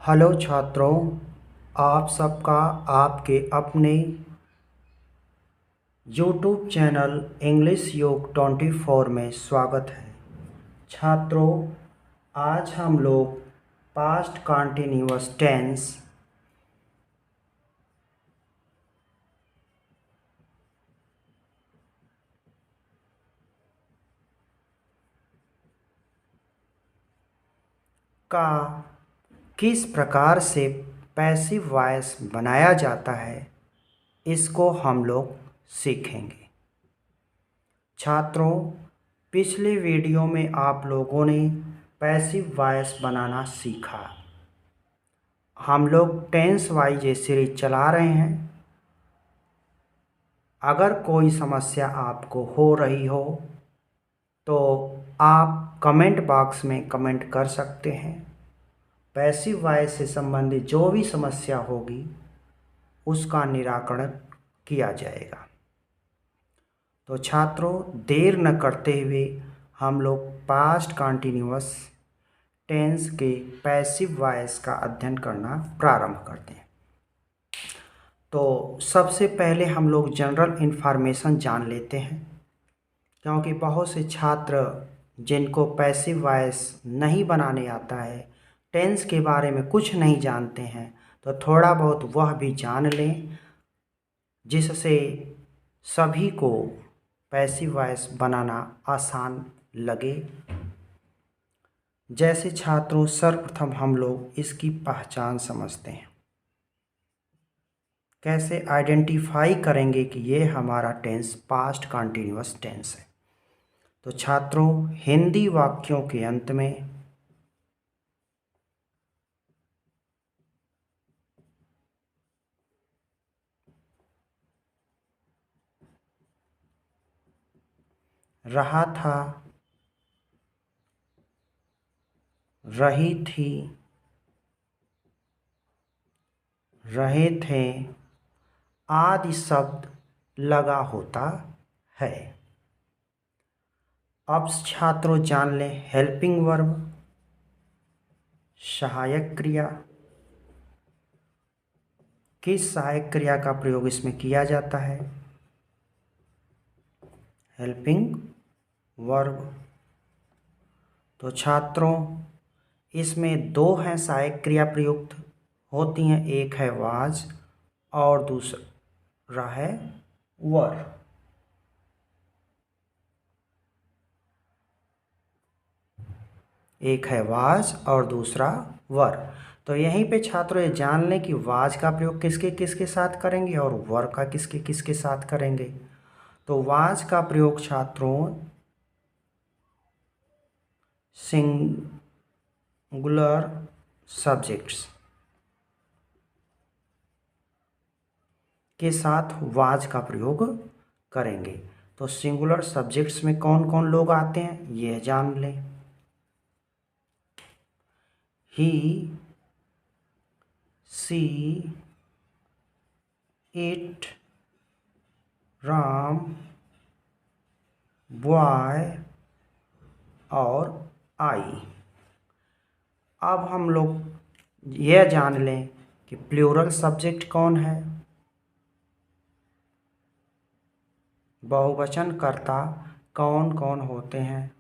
Hello छात्रों, आप सबका आपके अपने यूट्यूब चैनल इंग्लिश योग 24 में स्वागत है। छात्रों, आज हम लोग पास्ट कंटिन्यूअस टेंस का किस प्रकार से पैसिव वॉइस बनाया जाता है, इसको हम लोग सीखेंगे। छात्रों, पिछले वीडियो में आप लोगों ने पैसिव वॉइस बनाना सीखा। हम लोग टेंस वाइज ये सीरीज चला रहे हैं। अगर कोई समस्या आपको हो रही हो तो आप कमेंट बॉक्स में कमेंट कर सकते हैं। पैसिव वॉइस से संबंधित जो भी समस्या होगी उसका निराकरण किया जाएगा। तो छात्रों, देर न करते हुए हम लोग पास्ट कंटिन्यूअस टेंस के पैसिव वॉइस का अध्ययन करना प्रारंभ करते हैं। तो सबसे पहले हम लोग जनरल इन्फॉर्मेशन जान लेते हैं, क्योंकि बहुत से छात्र जिनको पैसिव वॉइस नहीं बनाने आता है, टेंस के बारे में कुछ नहीं जानते हैं, तो थोड़ा बहुत वह भी जान लें, जिससे सभी को पैसिव वॉइस बनाना आसान लगे। जैसे छात्रों, सर्वप्रथम हम लोग इसकी पहचान समझते हैं। कैसे आइडेंटिफाई करेंगे कि ये हमारा टेंस पास्ट कंटिन्यूअस टेंस है। तो छात्रों, हिंदी वाक्यों के अंत में रहा था, रही थी, रहे थे आदि शब्द लगा होता है। अब छात्रों जान लें हेल्पिंग वर्ब, सहायक क्रिया। किस सहायक क्रिया का प्रयोग इसमें किया जाता है? Helping verb. तो छात्रों, इसमें दो हैं सहायक क्रिया प्रयुक्त होती हैं, एक है वाज और दूसरा है वर। एक है वाज और दूसरा वर। तो यहीं पे छात्रों ये जान लें कि वाज का प्रयोग किसके किसके साथ करेंगे और वर का किसके किसके साथ करेंगे। तो वाज का प्रयोग छात्रों सिंगुलर सब्जेक्ट्स के साथ वाज का प्रयोग करेंगे। तो सिंगुलर सब्जेक्ट्स में कौन कौन लोग आते हैं यह जान लें। ही, सी, इट, राम, बॉय और आई। अब हम लोग यह जान लें कि प्लूरल सब्जेक्ट कौन है। बहुवचन कर्ता कौन कौन होते हैं,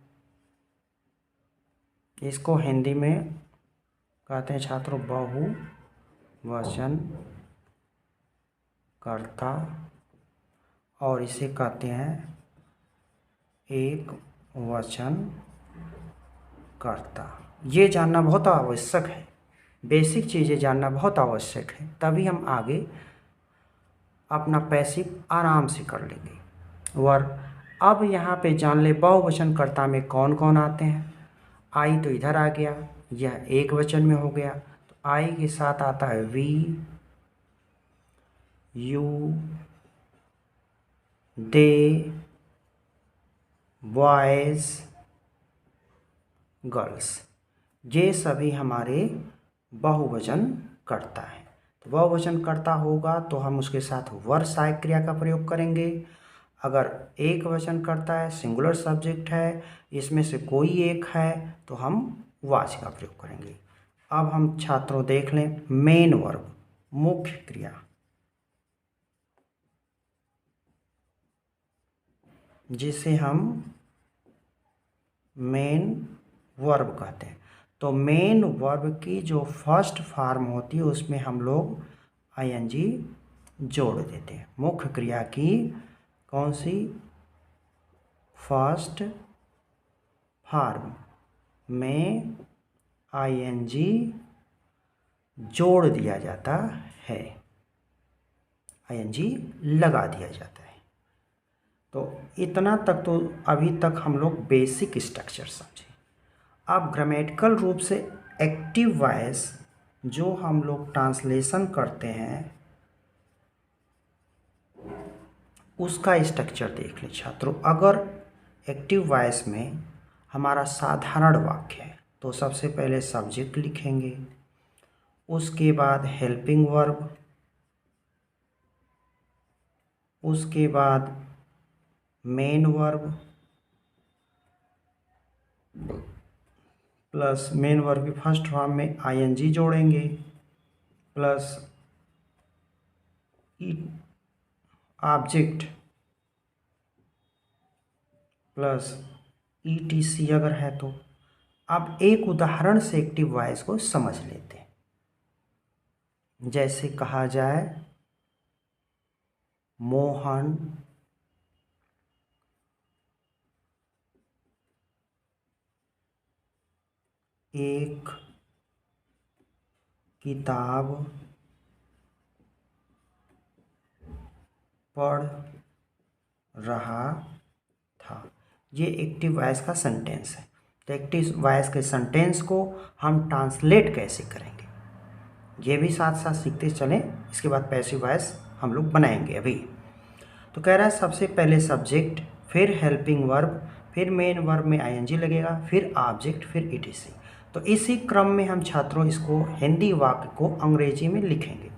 इसको हिंदी में कहते हैं छात्रों बहुवचन कर्ता, और इसे कहते हैं एक वचन कर्ता। ये जानना बहुत आवश्यक है, बेसिक चीज़ें जानना बहुत आवश्यक है, तभी हम आगे अपना पैसिव आराम से कर लेंगे। वर, अब यहाँ पे जान ले बहुवचन कर्ता में कौन कौन आते हैं। आई तो इधर आ गया, यह एक वचन में हो गया, तो आई के साथ आता है we, you, they, boys, girls. ये सभी हमारे बहुवचन कर्ता हैं। तो बहुवचन कर्ता होगा तो हम उसके साथ वर सहायक क्रिया का प्रयोग करेंगे। अगर एक वचन करता है, सिंगुलर सब्जेक्ट है, इसमें से कोई एक है, तो हम वाज का प्रयोग करेंगे। अब हम छात्रों देख लें मेन वर्ब, मुख्य क्रिया, जिसे हम मेन वर्ब कहते हैं। तो मेन वर्ब की जो फर्स्ट फॉर्म होती है उसमें हम लोग आईएनजी जोड़ देते हैं। मुख्य क्रिया की कौन सी फर्स्ट फॉर्म में आईएनजी जोड़ दिया जाता है, आईएनजी लगा दिया जाता है। तो इतना तक तो अभी तक हम लोग बेसिक स्ट्रक्चर समझे। अब ग्रामेटिकल रूप से एक्टिव वॉइस जो हम लोग ट्रांसलेशन करते हैं उसका स्ट्रक्चर देख ले छात्रों। अगर एक्टिव वॉइस में हमारा साधारण वाक्य है तो सबसे पहले सब्जेक्ट लिखेंगे, उसके बाद हेल्पिंग वर्ब, उसके बाद main verb plus main verb की फर्स्ट फॉर्म में आईएनजी जोड़ेंगे प्लस ऑब्जेक्ट प्लस ईटीसी अगर है तो। अब एक उदाहरण से एक्टिव वॉइस को समझ लेते हैं। जैसे कहा जाए मोहन एक किताब पढ़ रहा था। ये एक्टिव वॉइस का सेंटेंस है। तो एक्टिव वॉइस के सेंटेंस को हम ट्रांसलेट कैसे करेंगे ये भी साथ साथ सीखते चलें। इसके बाद पैसिव वॉइस हम लोग बनाएंगे अभी। तो कह रहा है सबसे पहले सब्जेक्ट, फिर हेल्पिंग वर्ब, फिर मेन वर्ब में आईएनजी लगेगा, फिर ऑब्जेक्ट, फिर ईटीसी। तो इसी क्रम में हम छात्रों इसको हिंदी वाक्य को अंग्रेजी में लिखेंगे।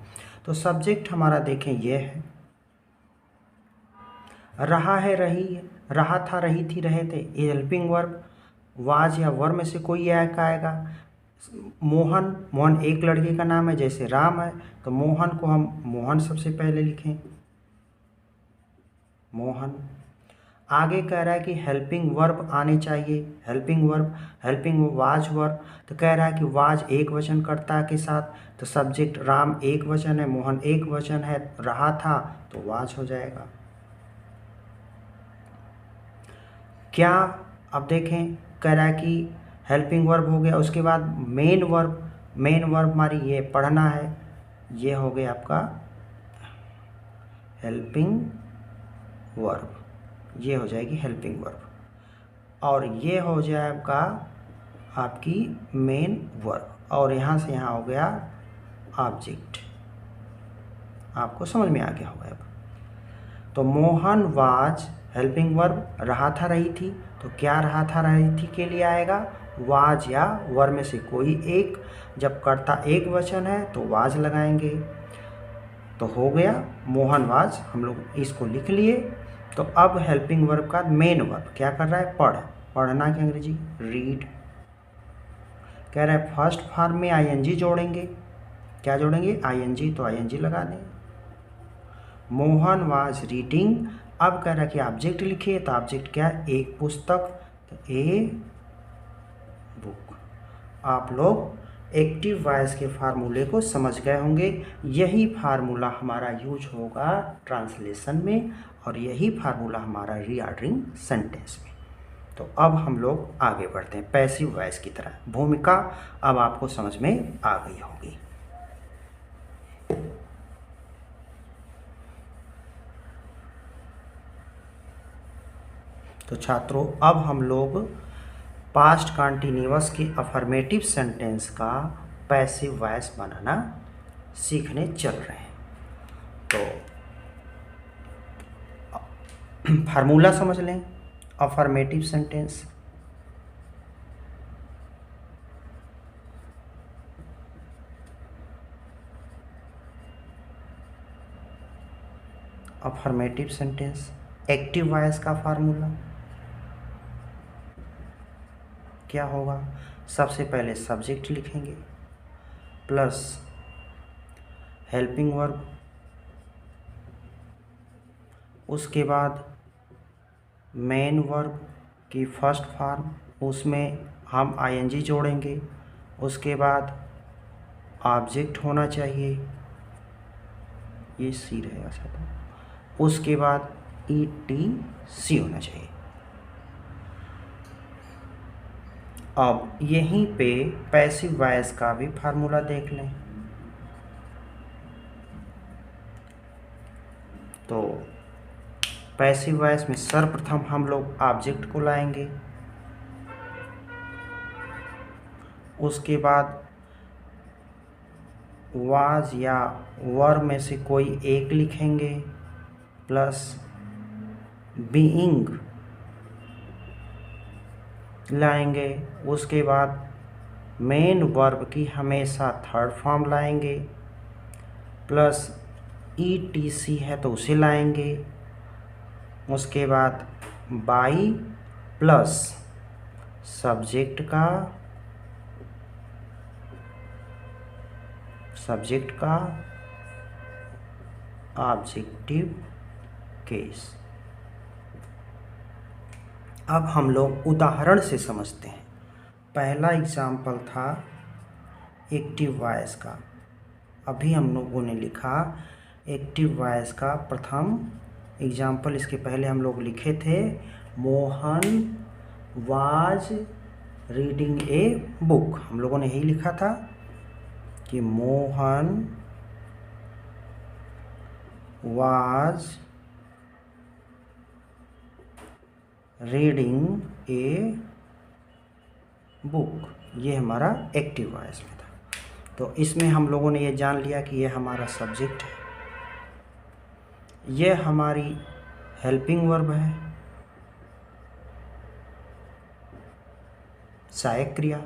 तो सब्जेक्ट हमारा देखें ये है, रहा है, रही, रहा था, रही थी, रहे थे। ये हेल्पिंग वर्ब, वाज या वर में से कोई एक आएगा। मोहन, मोहन एक लड़के का नाम है, जैसे राम है तो मोहन को हम मोहन सबसे पहले लिखें, मोहन। आगे कह रहा है कि हेल्पिंग वर्ब आने चाहिए, helping verb, helping was verb. तो कह रहा है कि वाज एक वचन कर्ता के साथ, तो सब्जेक्ट राम एक वचन है, मोहन एक वचन है, रहा था तो वाज हो जाएगा। क्या, अब देखें कह रहा है कि हेल्पिंग वर्ब हो गया, उसके बाद मेन वर्ब, मेन वर्ब हमारी ये पढ़ना है, ये हो गया आपका हेल्पिंग वर्ब, ये हो जाएगी हेल्पिंग वर्ब, और ये हो जाए आपका आपकी मेन वर्ब, और यहाँ से यहाँ हो गया ऑब्जेक्ट। आपको समझ में आ गया होगा अब। तो मोहन वाज हेल्पिंग वर्ब, रहा था, रही थी, तो क्या रहा था, रही थी के लिए आएगा वाज या वर में से कोई एक। जब कर्ता एक वचन है तो वाज लगाएंगे। तो हो गया मोहन वाज, हम लोग इसको लिख लिए। तो अब हेल्पिंग वर्ब का मेन वर्ब क्या कर रहा है, पढ़, पढ़ना की अंग्रेजी रीड। कह रहा है फर्स्ट फॉर्म में आईएनजी जोड़ेंगे, क्या जोड़ेंगे, आईएनजी, तो आईएनजी लगा दें। मोहन वाज रीडिंग, अब कह रहा है कि ऑब्जेक्ट लिखिए, तो ऑब्जेक्ट क्या है, एक पुस्तक, तो ए बुक। आप लोग एक्टिव वॉइस के फार्मूले को समझ गए होंगे। यही फार्मूला हमारा यूज होगा ट्रांसलेशन में, और यही फार्मूला हमारा रीऑर्डरिंग सेंटेंस में। तो अब हम लोग आगे बढ़ते हैं पैसिव वॉइस की तरह। भूमिका अब आपको समझ में आ गई होगी। तो छात्रों अब हम लोग पास्ट कंटिन्यूअस के अफर्मेटिव सेंटेंस का पैसिव वॉइस बनाना सीखने चल रहे हैं। तो फार्मूला समझ लें affirmative sentence. Affirmative sentence active voice का फार्मूला क्या होगा, सबसे पहले सब्जेक्ट लिखेंगे, प्लस हेल्पिंग वर्ब, उसके बाद मेन वर्ब की फर्स्ट फॉर्म, उसमें हम आईएनजी जोड़ेंगे, उसके बाद ऑब्जेक्ट होना चाहिए, ये सी रहेगा शायद, उसके बाद ETC होना चाहिए। अब यहीं पे पैसिव वॉइस का भी फार्मूला देख लें। तो पैसिव वॉइस में सर्वप्रथम हम लोग ऑब्जेक्ट को लाएंगे, उसके बाद वाज या वर में से कोई एक लिखेंगे, प्लस बीइंग लाएंगे, उसके बाद मेन वर्ब की हमेशा थर्ड फॉर्म लाएंगे, प्लस ETC है तो उसे लाएंगे, उसके बाद बाई प्लस सब्जेक्ट का ऑब्जेक्टिव केस। अब हम लोग उदाहरण से समझते हैं। पहला एग्जाम्पल था एक्टिव वॉइस का, अभी हम लोगों ने लिखा एक्टिव वॉइस का प्रथम एग्जाम्पल। इसके पहले हम लोग लिखे थे Mohan was reading a book, हम लोगों ने यही लिखा था कि Mohan was reading a book, ये हमारा एक्टिव वॉइस में था। तो इसमें हम लोगों ने ये जान लिया कि ये हमारा सब्जेक्ट है, ये हमारी हेल्पिंग वर्ब है, सहायक क्रिया,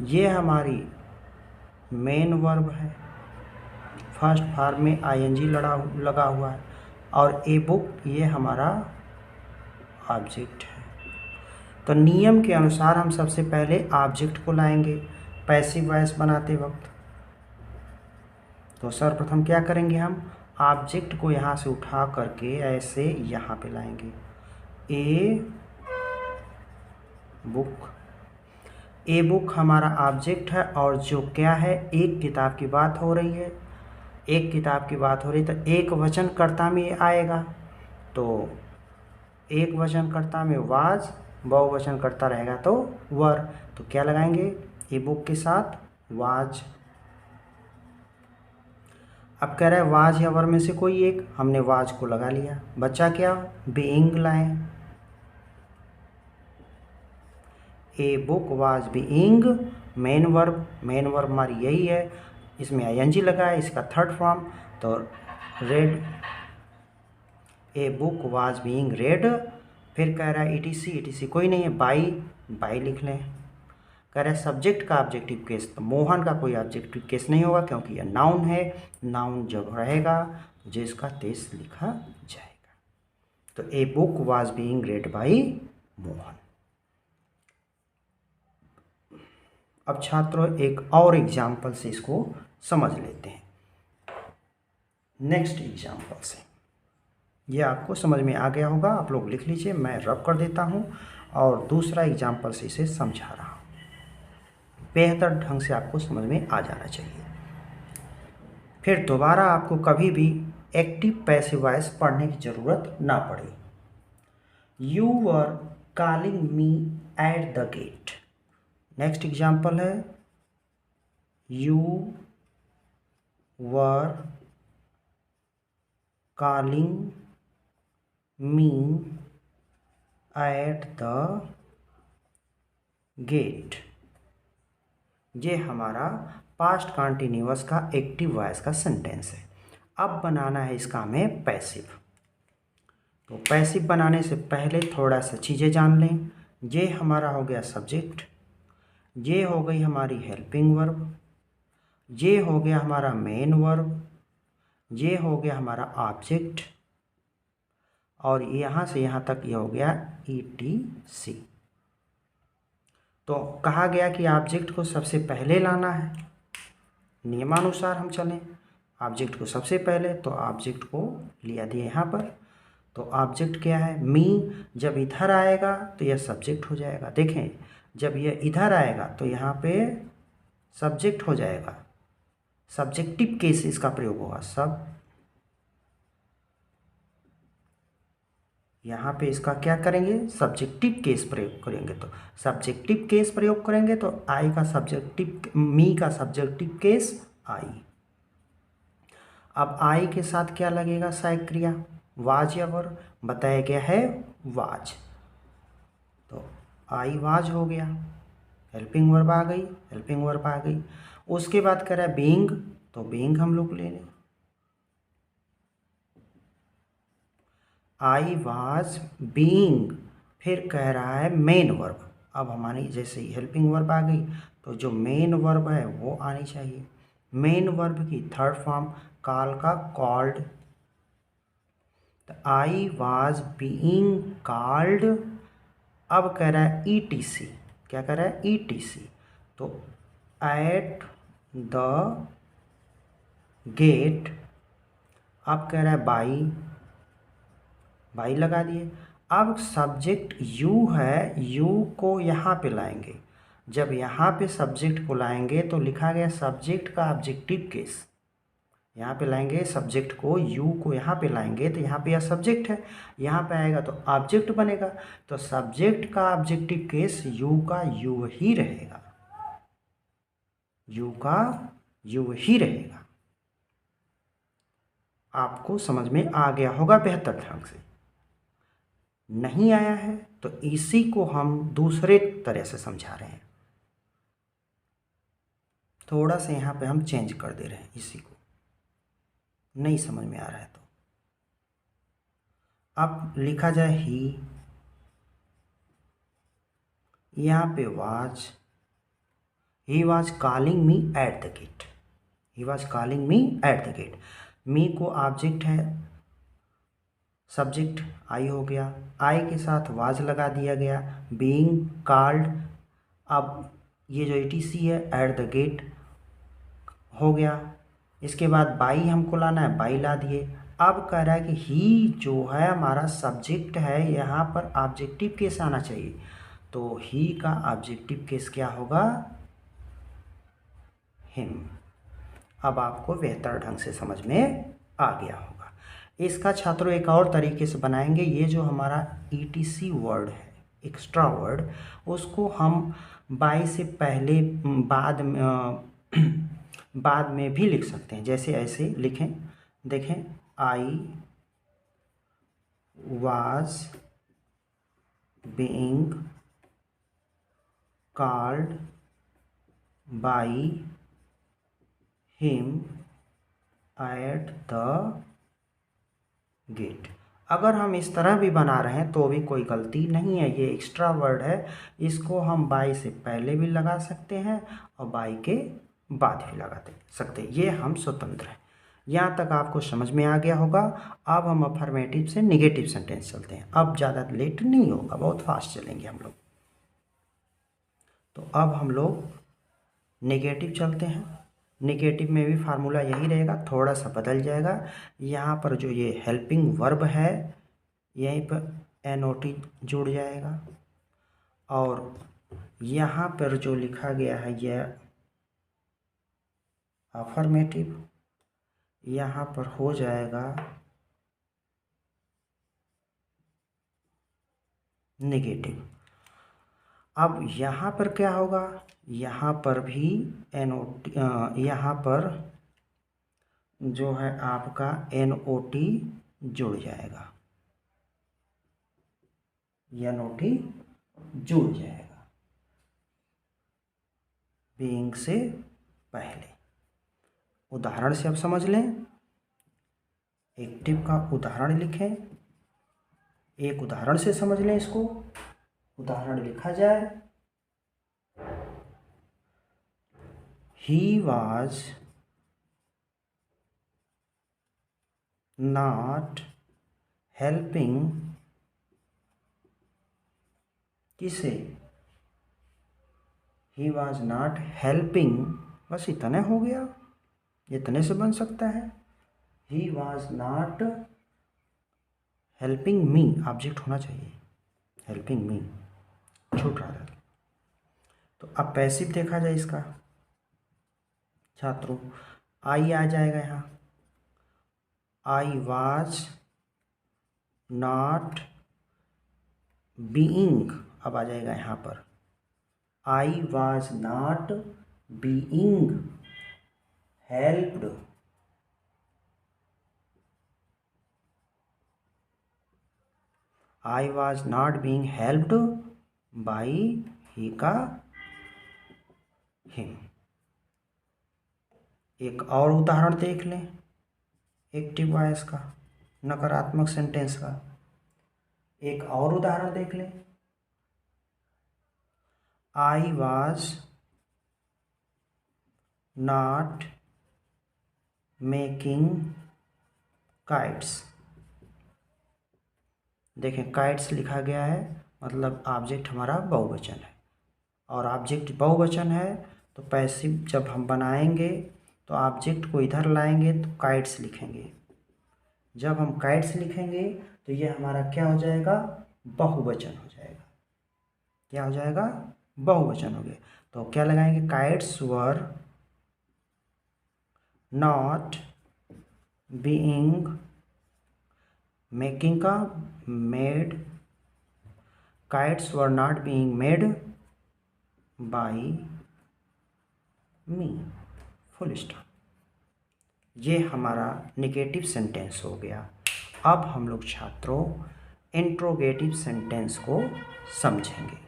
ये हमारी मेन वर्ब है, फर्स्ट फॉर्म में ING लगा हुआ है, और ए बुक ये हमारा ऑब्जेक्ट है। तो नियम के अनुसार हम सबसे पहले ऑब्जेक्ट को लाएंगे पैसिव वॉइस बनाते वक्त। तो सर्वप्रथम क्या करेंगे, हम ऑब्जेक्ट को यहाँ से उठा करके ऐसे यहाँ पे लाएंगे, ए बुक। ए बुक हमारा ऑब्जेक्ट है, और जो क्या है, एक किताब की बात हो रही है, एक किताब की बात हो रही है, तो एक वचनकर्ता में ये आएगा। तो एक वचनकर्ता में वाज, बहुवचनकर्ता रहेगा तो वर, तो क्या लगाएंगे, ए बुक के साथ वाज। अब कह रहा है वाज या वर में से कोई एक, हमने वाज को लगा लिया, बच्चा क्या, बीइंग लाएं, a book was being main verb हमारी यही है, इसमें ING लगा है, इसका थर्ड फॉर्म, तो red, a book was being red. फिर कह रहा है ETC कोई नहीं है, बाई लिख लें। कह रहा है सब्जेक्ट का ऑब्जेक्टिव केस, तो मोहन का कोई ऑब्जेक्टिव केस नहीं होगा क्योंकि यह नाउन है, नाउन जब रहेगा जिसका तेज लिखा जाएगा। तो a book was being red by Mohan. अब छात्रों एक और एग्जाम्पल से इसको समझ लेते हैं, नेक्स्ट एग्जाम्पल से। ये आपको समझ में आ गया होगा, आप लोग लिख लीजिए, मैं रब कर देता हूँ और दूसरा एग्जाम्पल से इसे समझा रहा हूँ, बेहतर ढंग से आपको समझ में आ जाना चाहिए। फिर दोबारा आपको कभी भी एक्टिव पैसिव वॉइस पढ़ने की ज़रूरत ना पड़े। You were calling me at the gate. Next example है you were calling me at the gate. ये हमारा पास्ट कॉन्टिन्यूअस का एक्टिव वॉइस का सेंटेंस है। अब बनाना है इसका हमें पैसिव। तो पैसिव बनाने से पहले थोड़ा सा चीज़ें जान लें। ये हमारा हो गया सब्जेक्ट, ये हो गई हमारी हेल्पिंग वर्ब, ये हो गया हमारा मेन वर्ब, ये हो गया हमारा ऑब्जेक्ट, और यहाँ से यहाँ तक ये हो गया ETC। तो कहा गया कि ऑब्जेक्ट को सबसे पहले लाना है, नियमानुसार हम चलें, ऑब्जेक्ट को सबसे पहले तो ऑब्जेक्ट को लिया दिया यहाँ पर, तो ऑब्जेक्ट क्या है, मी। जब इधर आएगा तो यह सब्जेक्ट हो जाएगा। देखें, जब यह इधर आएगा तो यहाँ पे सब्जेक्ट हो जाएगा, सब्जेक्टिव केस इसका प्रयोग होगा। सब यहाँ पे इसका क्या करेंगे, सब्जेक्टिव केस प्रयोग करेंगे। तो सब्जेक्टिव केस प्रयोग करेंगे तो आई का सब्जेक्टिव, मी का सब्जेक्टिव केस आई। अब आई के साथ क्या लगेगा, सहायक क्रिया वाज या वर्ब, बताया गया है वाज, तो आई वाज हो गया, हेल्पिंग वर्ब आ गई, हेल्पिंग वर्ब आ गई। उसके बाद कह रहा है बीइंग, तो बीइंग हम लोग ले लें, आई वाज बीइंग। फिर कह रहा है मेन वर्ब, अब हमारी जैसे ही हेल्पिंग वर्ब आ गई तो जो मेन वर्ब है वो आनी चाहिए। मेन वर्ब की थर्ड फॉर्म कॉल का कॉल्ड, तो आई वाज बीइंग कॉल्ड। अब कह रहा है ईटीसी, क्या कह रहा है, ईटीसी, तो एट द गेट। अब कह रहा है बाई, बाई लगा दिए। अब सब्जेक्ट यू है, यू को यहाँ पे लाएंगे। जब यहाँ पे सब्जेक्ट को लाएंगे तो लिखा गया सब्जेक्ट का ऑब्जेक्टिव केस, यहाँ पे लाएंगे सब्जेक्ट को, यू को यहाँ पे लाएंगे तो यहाँ पे यह सब्जेक्ट है, यहाँ पे आएगा तो ऑब्जेक्ट बनेगा। तो सब्जेक्ट का ऑब्जेक्टिव केस यू का यू ही रहेगा, यू का यू ही रहेगा। आपको समझ में आ गया होगा बेहतर ढंग से। नहीं आया है तो इसी को हम दूसरे तरह से समझा रहे हैं, थोड़ा सा यहाँ पे हम चेंज कर दे रहे हैं, इसी को नहीं समझ में आ रहा है तो अब लिखा जाए ही, यहाँ पे was, he was calling me at the gate, he was calling me at the gate. Me को ऑब्जेक्ट है, सब्जेक्ट आई हो गया, आई के साथ वाज लगा दिया गया, बीइंग कॉल्ड। अब ये जो ईटीसी है एट द गेट हो गया। इसके बाद बाई हमको लाना है, बाई ला दिए। अब कह रहा है कि ही जो है हमारा सब्जेक्ट है, यहाँ पर ऑब्जेक्टिव केस आना चाहिए, तो ही का ऑब्जेक्टिव केस क्या होगा, हिम। अब आपको बेहतर ढंग से समझ में आ गया होगा। इसका छात्रों एक और तरीके से बनाएंगे। ये जो हमारा ईटीसी वर्ड है, एक्स्ट्रा वर्ड, उसको हम बाई से पहले बाद में बाद में भी लिख सकते हैं। जैसे ऐसे लिखें, देखें, I was being called by him at the gate. अगर हम इस तरह भी बना रहे हैं तो भी कोई गलती नहीं है, ये एक्स्ट्रा वर्ड है, इसको हम बाई से पहले भी लगा सकते हैं और बाई के बाद भी लगा सकते हैं, ये हम स्वतंत्र हैं। यहाँ तक आपको समझ में आ गया होगा। अब हम अफर्मेटिव से निगेटिव सेंटेंस चलते हैं, अब ज़्यादा लेट नहीं होगा, बहुत फास्ट चलेंगे हम लोग। तो अब हम लोग नेगेटिव चलते हैं। नेगेटिव में भी फार्मूला यही रहेगा, थोड़ा सा बदल जाएगा। यहाँ पर जो ये हेल्पिंग वर्ब है यहीं पर एनओटी जुड़ जाएगा, और यहाँ पर जो लिखा गया है यह अफर्मेटिव, यहाँ पर हो जाएगा नेगेटिव। अब यहाँ पर क्या होगा, यहाँ पर भी एनओटी, यहाँ पर जो है आपका एनओटी जुड़ जाएगा, एनओटी जुड़ जाएगा बीइंग से पहले। उदाहरण से अब समझ लें, एक्टिव का उदाहरण लिखें, एक उदाहरण से समझ लें इसको। उदाहरण लिखा जाए, ही वाज नॉट हेल्पिंग, किसे, ही वाज नॉट हेल्पिंग, बस इतना हो गया। इतने से बन सकता है। He was not helping me, object होना चाहिए, हेल्पिंग मी छूट रहा था। तो अब पैसिव देखा जाए इसका छात्रों, आई आ जाएगा यहाँ, आई वॉज नॉट बीइंग, अब आ जाएगा यहाँ पर I was not being helped, I was not being helped by he का हिम। एक और उदाहरण देख लें एक्टिव वॉइस का, नकारात्मक सेंटेंस का। एक और उदाहरण देख लें, आई वॉज नॉट मेकिंग काइट्स। देखें काइट्स लिखा गया है, मतलब ऑब्जेक्ट हमारा बहुवचन है, और ऑब्जेक्ट बहुवचन है तो पैसिव जब हम बनाएंगे तो ऑब्जेक्ट को इधर लाएंगे तो काइट्स लिखेंगे। जब हम काइट्स लिखेंगे तो ये हमारा क्या हो जाएगा, बहुवचन हो जाएगा। क्या हो जाएगा, बहुवचन हो गया। तो क्या लगाएंगे, kites were not being, making का made, kites were not being made by me, full stop. ये हमारा नेगेटिव सेंटेंस हो गया। अब हम लोग छात्रों इंट्रोगेटिव सेंटेंस को समझेंगे।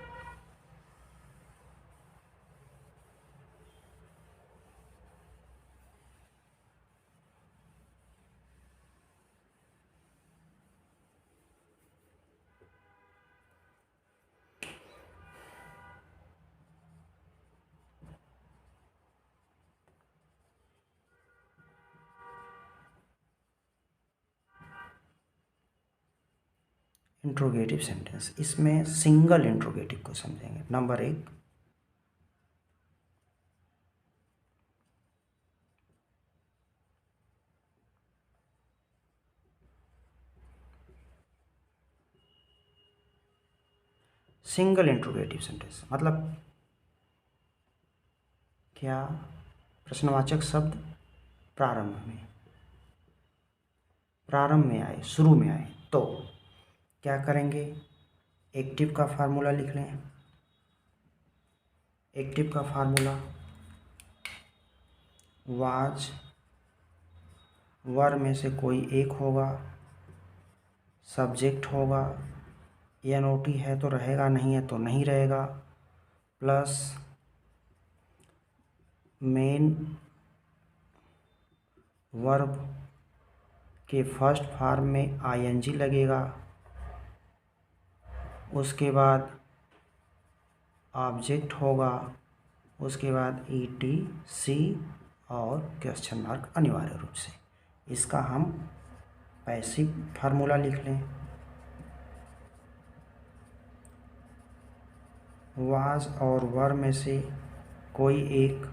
इंट्रोगेटिव सेंटेंस, इसमें सिंगल इंट्रोगेटिव को समझेंगे। नंबर 1, सिंगल इंट्रोगेटिव सेंटेंस मतलब क्या, प्रश्नवाचक शब्द प्रारंभ में आए, शुरू में आए तो क्या करेंगे, एक्टिव का फार्मूला लिख लें। एक्टिव का फार्मूला वाज, वर में से कोई एक होगा, सब्जेक्ट होगा, एनओटी है तो रहेगा, नहीं है तो नहीं रहेगा, प्लस मेन वर्ब के फर्स्ट फॉर्म में आईएनजी लगेगा, उसके बाद ऑब्जेक्ट होगा, उसके बाद ईटीसी और क्वेश्चन मार्क अनिवार्य रूप से। इसका हम पैसिव फार्मूला लिख लें। वाज और वर में से कोई एक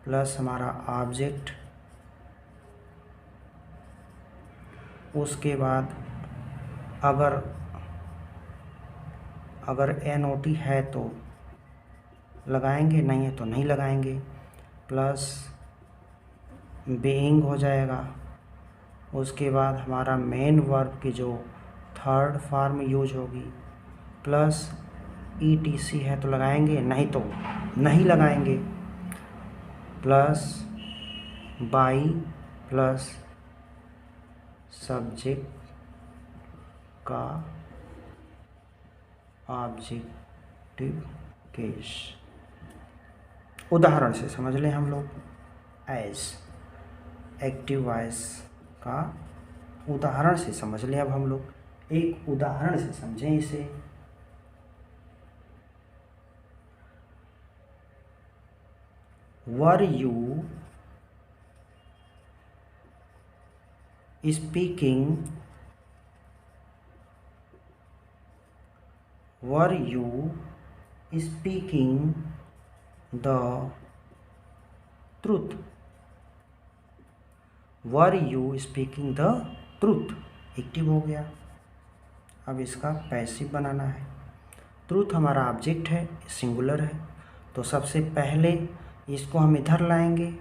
प्लस हमारा ऑब्जेक्ट, उसके बाद अगर एनओटी है तो लगाएंगे, नहीं है तो नहीं लगाएंगे, प्लस बीइंग हो जाएगा। उसके बाद हमारा मेन वर्ब की जो थर्ड फॉर्म यूज होगी, प्लस ईटीसी है तो लगाएंगे, नहीं तो नहीं लगाएंगे, प्लस बाई प्लस सब्जेक्ट का ऑब्जेक्टिव केस। उदाहरण से समझ लें हम लोग, एज एक्टिव वॉइस का उदाहरण से समझ लें। अब हम लोग एक उदाहरण से समझें इसे। Were you speaking, were you speaking the truth? Were you speaking the truth active हो गया। अब इसका पैसिव बनाना है। ट्रूथ हमारा ऑब्जेक्ट है, सिंगुलर है, तो सबसे पहले इसको हम इधर लाएंगे।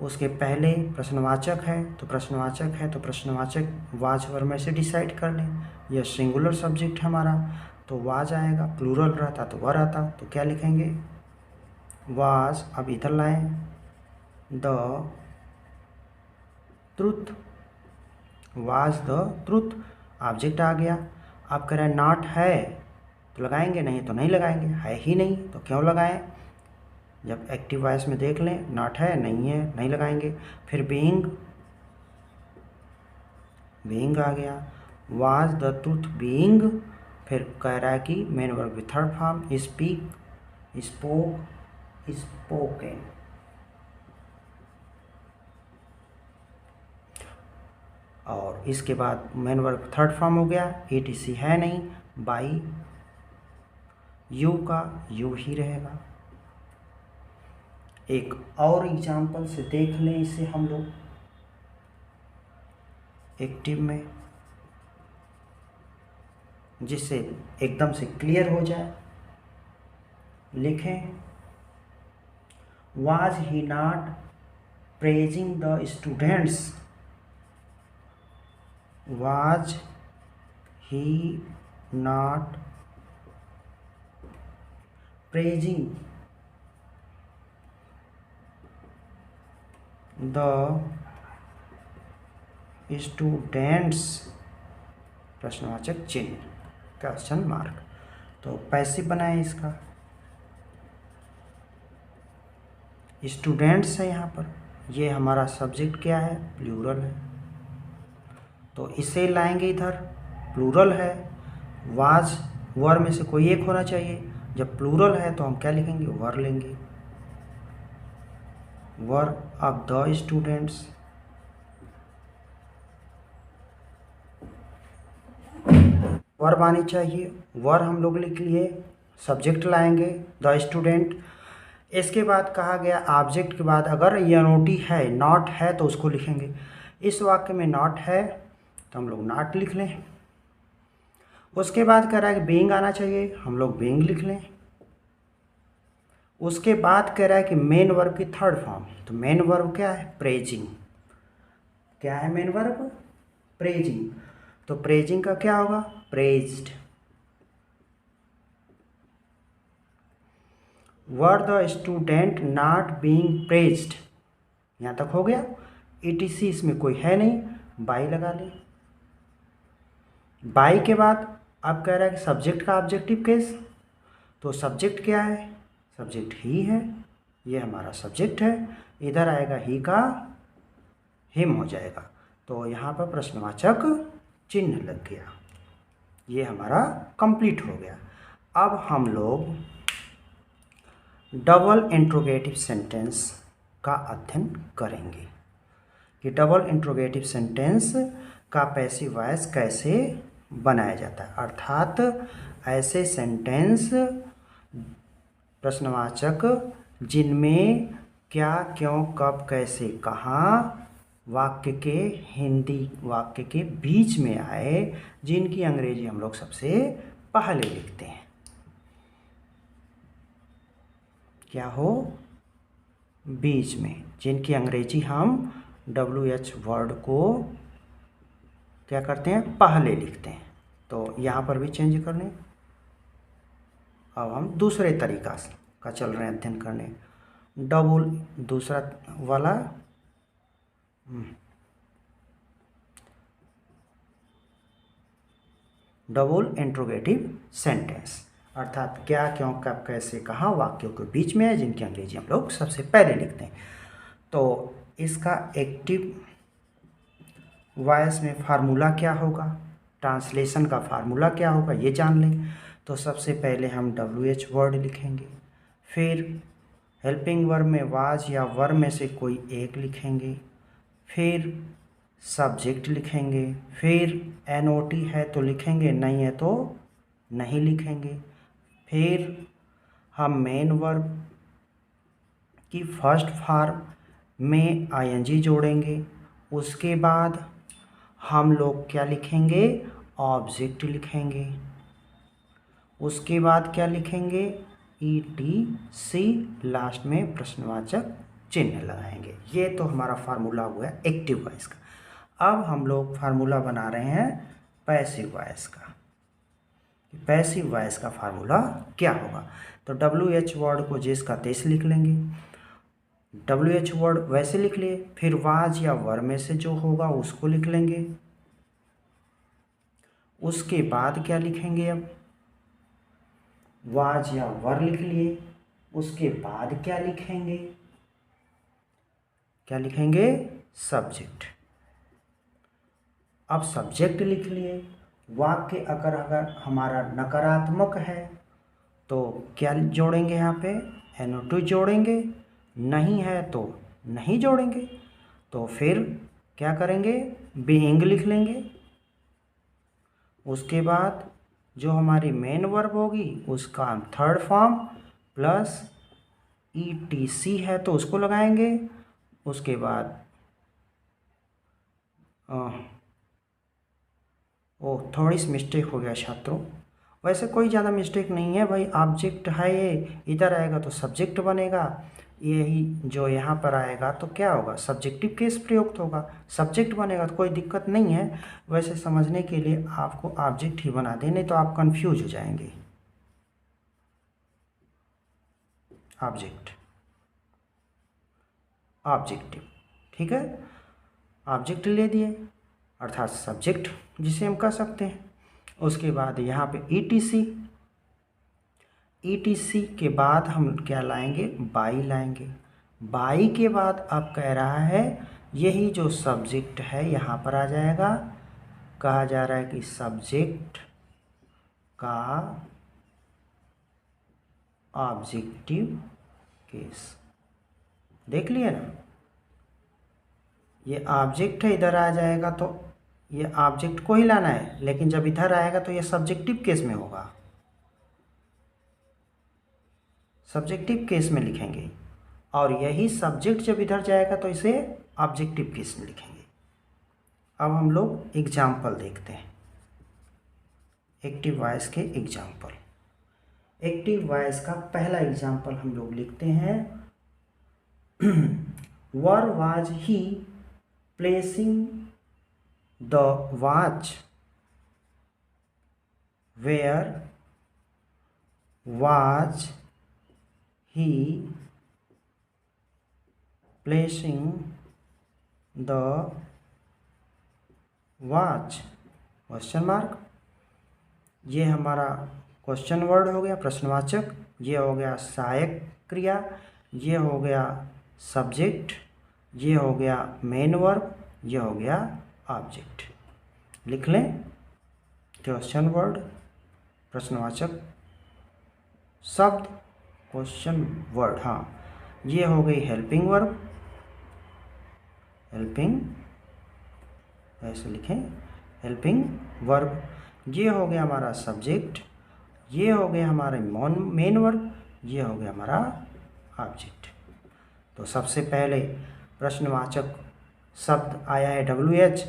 उसके पहले प्रश्नवाचक है तो प्रश्नवाचक वाज वर में से डिसाइड कर लें। यह सिंगुलर सब्जेक्ट है हमारा, तो वाज आएगा। प्लूरल रहता तो वर आता, तो क्या लिखेंगे? वाज। अब इधर लाएं, the truth, was the truth, object आ गया। अब कह रहे हैं नॉट है तो लगाएंगे, नहीं तो नहीं लगाएंगे, है ही नहीं तो क्यों लगाएं? जब एक्टिव वॉइस में देख लें, नॉट है, नहीं है, नहीं लगाएंगे। फिर बीइंग, बीइंग आ गया। वाज द ट्रूथ बीइंग, फिर कह रहा है कि मेन वर्ब की third form speak, spoke, spoken. और इसके बाद मेन वर्ब थर्ड फॉर्म हो गया, etc है नहीं, बाई यू का यू ही रहेगा। एक और एग्जाम्पल से देख लें इसे हम लोग एक्टिव में, जिससे एकदम से क्लियर हो जाए। लिखें, was he not praising the students, was he not praising the students, प्रश्नवाचक चिन्ह, क्वेश्चन मार्क। तो पैसिव बनाए इसका, स्टूडेंट्स है यहाँ पर, ये हमारा सब्जेक्ट क्या है? प्लूरल है, तो इसे लाएंगे इधर, प्लूरल है। वाज वर में से कोई एक होना चाहिए, जब प्लूरल है तो हम क्या लिखेंगे? वर लेंगे, वर ऑफ द स्टूडेंट्स। वर्ब आनी चाहिए, वर हम लोग लिख लिए, सब्जेक्ट लाएंगे द स्टूडेंट। इसके बाद कहा गया ऑब्जेक्ट के बाद अगर एनओटी है, नॉट है, तो उसको लिखेंगे। इस वाक्य में नॉट है तो हम लोग नॉट लिख लें। उसके बाद कह रहा है कि बीइंग आना चाहिए, हम लोग बीइंग लिख लें। उसके बाद कह रहा है कि मेन वर्ब की थर्ड फॉर्म, तो मेन वर्ब क्या है? प्रेजिंग। क्या है मेन वर्ब? प्रेजिंग। तो प्रेजिंग का क्या होगा? Praised. Were the student not being praised, यहाँ तक हो गया। etc इसमें कोई है नहीं, बाई लगा लें। बाई के बाद अब कह रहा है कि सब्जेक्ट का ऑब्जेक्टिव केस, तो सब्जेक्ट क्या है? सब्जेक्ट ही है, ये हमारा सब्जेक्ट है। इधर आएगा ही का हिम हो जाएगा, तो यहाँ पर प्रश्नवाचक चिन्ह लग गया। ये हमारा कंप्लीट हो गया। अब हम लोग डबल इंट्रोगेटिव सेंटेंस का अध्ययन करेंगे कि डबल इंट्रोगेटिव सेंटेंस का पैसिव वॉइस कैसे बनाया जाता है, अर्थात ऐसे सेंटेंस प्रश्नवाचक जिनमें क्या, क्यों, कब, कैसे, कहाँ वाक्य के, हिंदी वाक्य के बीच में आए, जिनकी अंग्रेजी हम लोग सबसे पहले लिखते हैं। क्या हो? बीच में, जिनकी अंग्रेजी हम WH वर्ड को क्या करते हैं? पहले लिखते हैं। तो यहाँ पर भी चेंज कर लें। अब हम दूसरे तरीका का चल रहे हैं अध्ययन करने। डबल दूसरा वाला डबल इंट्रोगेटिव सेंटेंस, अर्थात क्या, क्यों, कब, कैसे, कहाँ वाक्यों के बीच में है, जिनकी अंग्रेजी हम लोग सबसे पहले लिखते हैं। तो इसका एक्टिव वॉइस में फार्मूला क्या होगा, ट्रांसलेशन का फार्मूला क्या होगा, ये जान लें। तो सबसे पहले हम WH वर्ड लिखेंगे, फिर हेल्पिंग वर्ब में वाज या वर में से कोई एक लिखेंगे, फिर सब्जेक्ट लिखेंगे, फिर NOT है तो लिखेंगे, नहीं है तो नहीं लिखेंगे। फिर हम मेन वर्ब की फर्स्ट फॉर्म में ING जोड़ेंगे उसके बाद हम लोग क्या लिखेंगे, ऑब्जेक्ट लिखेंगे। उसके बाद क्या लिखेंगे, ETC, लास्ट में प्रश्नवाचक चिन्ह लगाएंगे। ये तो हमारा फार्मूला हुआ एक्टिव वॉइस का। अब हम लोग फार्मूला बना रहे हैं पैसिव वॉइस का। पैसिव वॉइस का फार्मूला क्या होगा, तो WH वर्ड को जिसका तेज लिख लेंगे। WH वर्ड वैसे लिख लिए, फिर वाज या वर में से जो होगा उसको लिख लेंगे। उसके बाद क्या लिखेंगे, अब वाज या वर लिख लिए, उसके बाद क्या लिखेंगे, क्या लिखेंगे, सब्जेक्ट। अब सब्जेक्ट लिख लिए, वाक्य अगर हमारा नकारात्मक है तो क्या जोड़ेंगे, यहाँ पे NO2 जोड़ेंगे, नहीं है तो नहीं जोड़ेंगे। तो फिर क्या करेंगे, बीइंग लिख लेंगे। उसके बाद जो हमारी मेन वर्ब होगी उसका थर्ड फॉर्म प्लस ETC है तो उसको लगाएंगे। उसके बाद थोड़ी सी मिस्टेक हो गया छात्रों, वैसे कोई ज़्यादा मिस्टेक नहीं है भाई। ऑब्जेक्ट है ये, इधर आएगा तो सब्जेक्ट बनेगा, यही जो यहाँ पर आएगा तो क्या होगा, सब्जेक्टिव केस प्रयुक्त होगा, सब्जेक्ट बनेगा, तो कोई दिक्कत नहीं है। वैसे समझने के लिए आपको ऑब्जेक्ट ही बना दें, नहीं तो आप कंफ्यूज हो जाएंगे। ऑब्जेक्ट, ऑब्जेक्टिव, ठीक है, ऑब्जेक्ट ले दिए अर्थात सब्जेक्ट जिसे हम कह सकते हैं। उसके बाद यहाँ पे ETC के बाद हम क्या लाएंगे, बाई लाएंगे। बाई के बाद अब कह रहा है यही जो सब्जेक्ट है यहाँ पर आ जाएगा, कहा जा रहा है कि सब्जेक्ट का ऑब्जेक्टिव केस। देख लिया ना, ये ऑब्जेक्ट है, इधर आ जाएगा तो ये ऑब्जेक्ट को ही लाना है, लेकिन जब इधर आएगा तो ये सब्जेक्टिव केस में होगा, सब्जेक्टिव केस में लिखेंगे। और यही सब्जेक्ट जब इधर जाएगा तो इसे ऑब्जेक्टिव केस में लिखेंगे। अब हम लोग एग्जाम्पल देखते हैं, एक्टिव वॉइस के एग्जाम्पल। एक्टिव वॉइस का पहला एग्जाम्पल हम लोग लिखते हैं, where was he placing the watch where was he placing the watch, question mark. ये हमारा क्वेश्चन वर्ड हो गया, प्रश्नवाचक। ये हो गया सहायक क्रिया, ये हो गया सब्जेक्ट, ये हो गया मेन वर्ब, ये हो गया ऑब्जेक्ट। लिख लें, क्वेश्चन वर्ड, प्रश्नवाचक शब्द, क्वेश्चन वर्ड। हाँ, ये हो गई हेल्पिंग वर्ब, हेल्पिंग, ऐसे लिखें, हेल्पिंग वर्ब। ये हो गया हमारा सब्जेक्ट, ये हो गया हमारा मेन वर्ब, ये हो गया हमारा ऑब्जेक्ट। तो सबसे पहले प्रश्नवाचक शब्द आया है WH,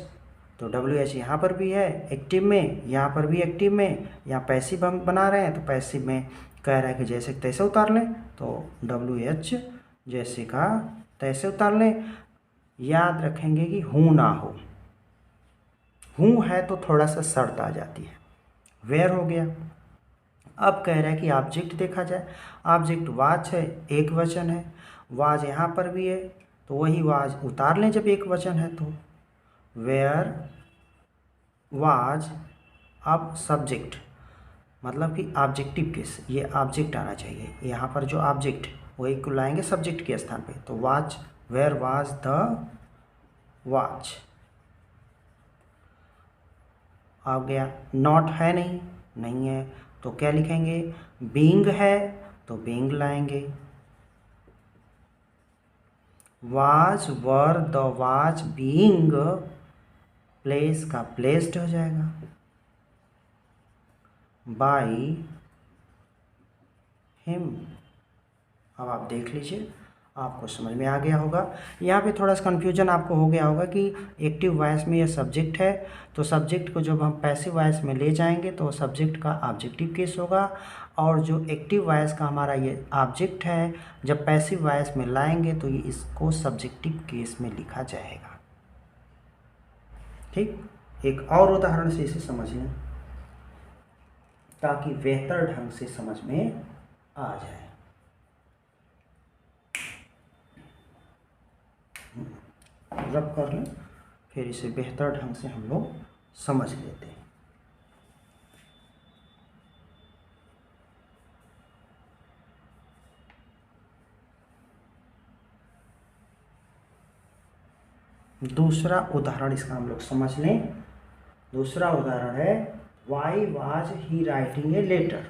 तो WH यहाँ पर भी है एक्टिव में, यहाँ पर भी एक्टिव में, यहाँ पैसिव हम बना रहे हैं तो पैसिव में कह रहा है कि जैसे तैसे उतार लें, तो WH जैसे का तैसे उतार लें। याद रखेंगे कि हूँ ना हो, हूँ है तो थोड़ा सा शर्त आ जाती है। वेयर हो गया। अब कह रहा है कि ऑब्जेक्ट देखा जाए, ऑब्जेक्ट वाच है, एक वचन है, वाज यहाँ पर भी है तो वही वाज उतार लें जब एक वचन है तो, वेयर वाज। अब सब्जेक्ट मतलब कि ऑब्जेक्टिव केस, ये ऑब्जेक्ट आना चाहिए, यहाँ पर जो ऑब्जेक्ट वही को लाएंगे सब्जेक्ट के स्थान पे, तो watch, where was the watch. आ गया, नॉट है, नहीं, नहीं है तो क्या लिखेंगे, बीइंग है तो बीइंग लाएंगे, was were the was being, place का प्लेस्ड हो जाएगा, बाई हिम। अब आप देख लीजिए, आपको समझ में आ गया होगा। यहाँ पे थोड़ा सा कन्फ्यूजन आपको हो गया होगा कि एक्टिव वॉइस में ये सब्जेक्ट है, तो सब्जेक्ट को जब हम पैसिव वॉइस में ले जाएंगे तो सब्जेक्ट का ऑब्जेक्टिव केस होगा, और जो एक्टिव वॉइस का हमारा ये ऑब्जेक्ट है जब पैसिव वॉइस में लाएंगे तो ये इसको सब्जेक्टिव केस में लिखा जाएगा। ठीक, एक और उदाहरण से इसे समझ लें ताकि बेहतर ढंग से समझ में आ जाए। रब कर लें, फिर इसे बेहतर ढंग से हम लोग समझ लेते हैं। दूसरा उदाहरण इसका हम लोग समझ लें। दूसरा उदाहरण है why was he writing a letter.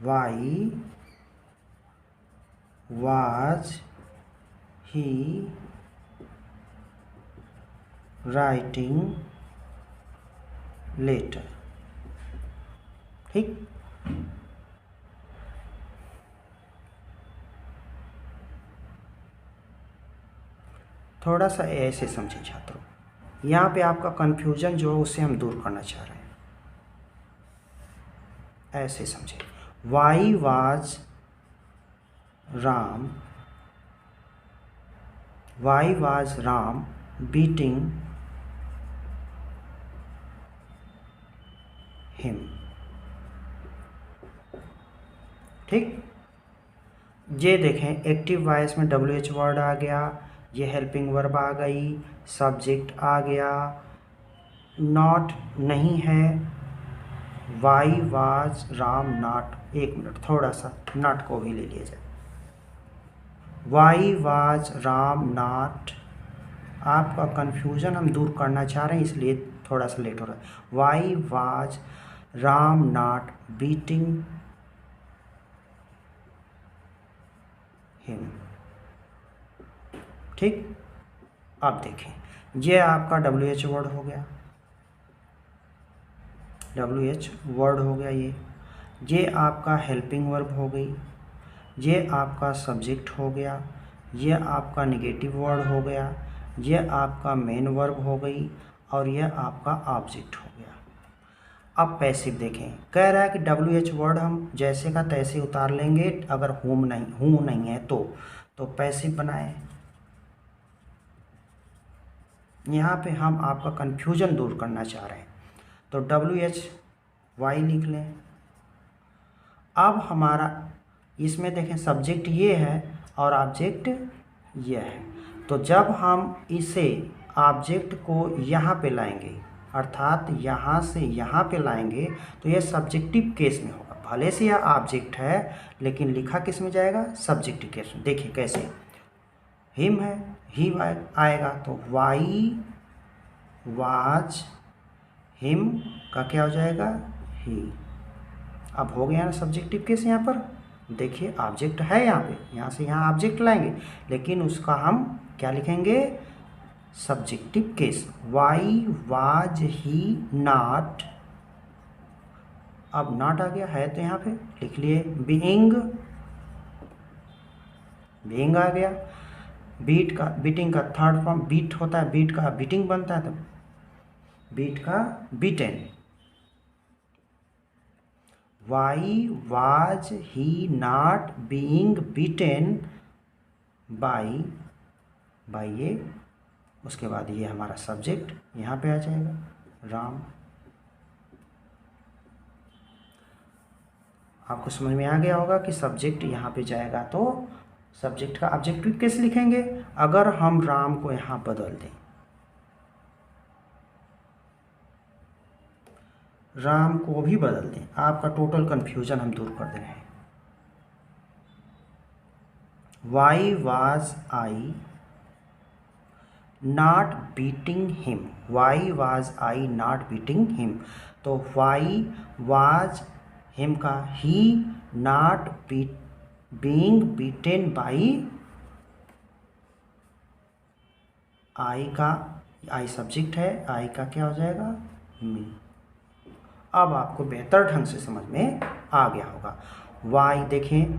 Why was he writing letter. ठीक, थोड़ा सा ऐसे समझे छात्रों, यहाँ पे आपका कन्फ्यूजन जो है उसे हम दूर करना चाह रहे हैं। ऐसे समझे, why was Ram, why was Ram beating him. ठीक, ये देखें एक्टिव वॉइस में WH वर्ड आ गया, ये हेल्पिंग वर्ब आ गई, सब्जेक्ट आ गया, नॉट नहीं है, वाई वाज राम नॉट। एक मिनट, थोड़ा सा नॉट को भी ले लिया जाए। वाई वाज राम नॉट, आपका कन्फ्यूजन हम दूर करना चाह रहे हैं इसलिए थोड़ा सा लेट हो रहा है। Why was Ram not beating him. ठीक, अब देखें, ये आपका WH वर्ड हो गया, WH वर्ड हो गया, ये आपका हेल्पिंग वर्ब हो गई, ये आपका सब्जेक्ट हो गया, ये आपका नेगेटिव वर्ड हो गया, ये आपका मेन वर्ब हो गई, और ये आपका ऑब्जेक्ट हो गया। अब पैसिव देखें, कह रहा है कि WH वर्ड हम जैसे का तैसे उतार लेंगे, अगर हूँ नहीं है तो पैसिव बनाएं। यहाँ पे हम आपका कन्फ्यूजन दूर करना चाह रहे हैं, तो WH वाई लिख लें। अब हमारा इसमें देखें सब्जेक्ट ये है और ऑब्जेक्ट ये है, तो जब हम इसे ऑब्जेक्ट को यहाँ पे लाएंगे, अर्थात यहाँ से यहाँ पे लाएंगे, तो ये सब्जेक्टिव केस में होगा। भले से यह ऑब्जेक्ट है लेकिन लिखा किस में जाएगा, सब्जेक्टिव केस में। देखिए कैसे, हिम है, ही आएगा, तो वाई वाज हिम का क्या हो जाएगा, ही। अब हो गया ना सब्जेक्टिव केस। यहाँ पर देखिए ऑब्जेक्ट है, यहाँ पे यहाँ से यहाँ ऑब्जेक्ट लाएंगे, लेकिन उसका हम क्या लिखेंगे, subjective case. Y was he not, अब नॉट आ गया है तो यहाँ पे लिख लिए बीइंग आ गया। बीटिंग का थर्ड फॉर्म बीट होता है, बीट का बीटिंग बनता है, तो बीट का beaten. Y was he not being beaten by ये, उसके बाद ये हमारा सब्जेक्ट यहाँ पे आ जाएगा, राम। आपको समझ में आ गया होगा कि सब्जेक्ट यहाँ पे जाएगा तो सब्जेक्ट का ऑब्जेक्टिव कैसे लिखेंगे, अगर हम राम को यहाँ बदल दें, राम को भी बदल दें, आपका टोटल कन्फ्यूजन हम दूर कर दे रहे हैं। Why was I not beating him, why was I not beating him, तो वाई वाज हिम का he not being beaten by I का, आई सब्जेक्ट है, आई का क्या हो जाएगा, मी। अब आपको बेहतर ढंग से समझ में आ गया होगा। वाई देखें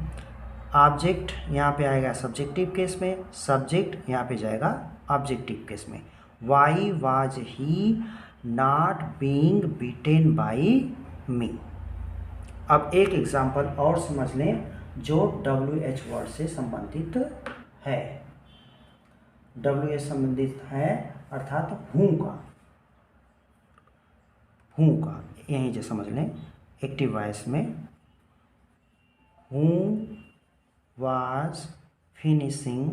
ऑब्जेक्ट यहाँ पे आएगा सब्जेक्टिव केस में, सब्जेक्ट यहाँ पे जाएगा ऑब्जेक्टिव केस में। Why was he not being beaten by me. अब एक एग्जाम्पल और समझ लें जो WH वर्ड से संबंधित है। WH संबंधित है अर्थात हूँ का यहीं जो समझ लें एक्टिव वॉइस में हूँ was finishing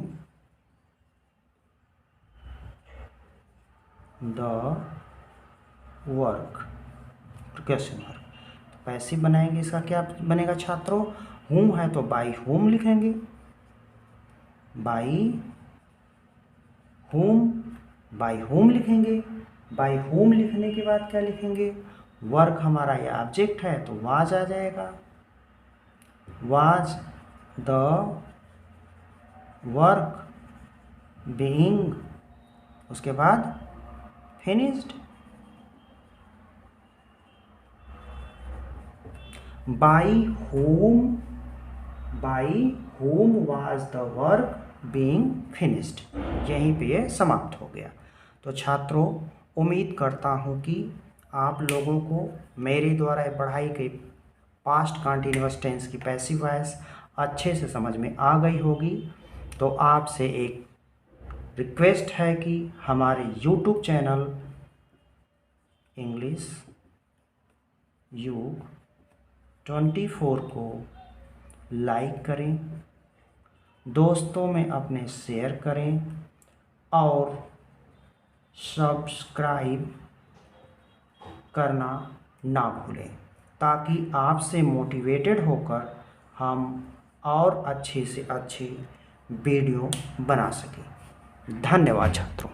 the work, question mark. Passive बनाएंगे, इसका क्या बनेगा छात्रों? हूँ है तो बाई होम लिखेंगे, बाई होम लिखेंगे। बाई होम लिखने के बाद क्या लिखेंगे? वर्क हमारा ये ऑब्जेक्ट है तो वाज आ जाएगा, वाज द वर्क बीइंग, उसके बाद finished. By home was the work being finished. यहीं पे ये समाप्त हो गया। तो छात्रों, उम्मीद करता हूँ कि आप लोगों को मेरे द्वारा पढ़ाई गई पास्ट कंटिन्यूअस टेंस की पैसिव वॉइस अच्छे से समझ में आ गई होगी। तो आपसे एक रिक्वेस्ट है कि हमारे YouTube चैनल इंग्लिश युग 24 को लाइक करें, दोस्तों में अपने शेयर करें और सब्सक्राइब करना ना भूलें, ताकि आपसे मोटिवेटेड होकर हम और अच्छे से अच्छे वीडियो बना सकें। धन्यवाद छात्रों।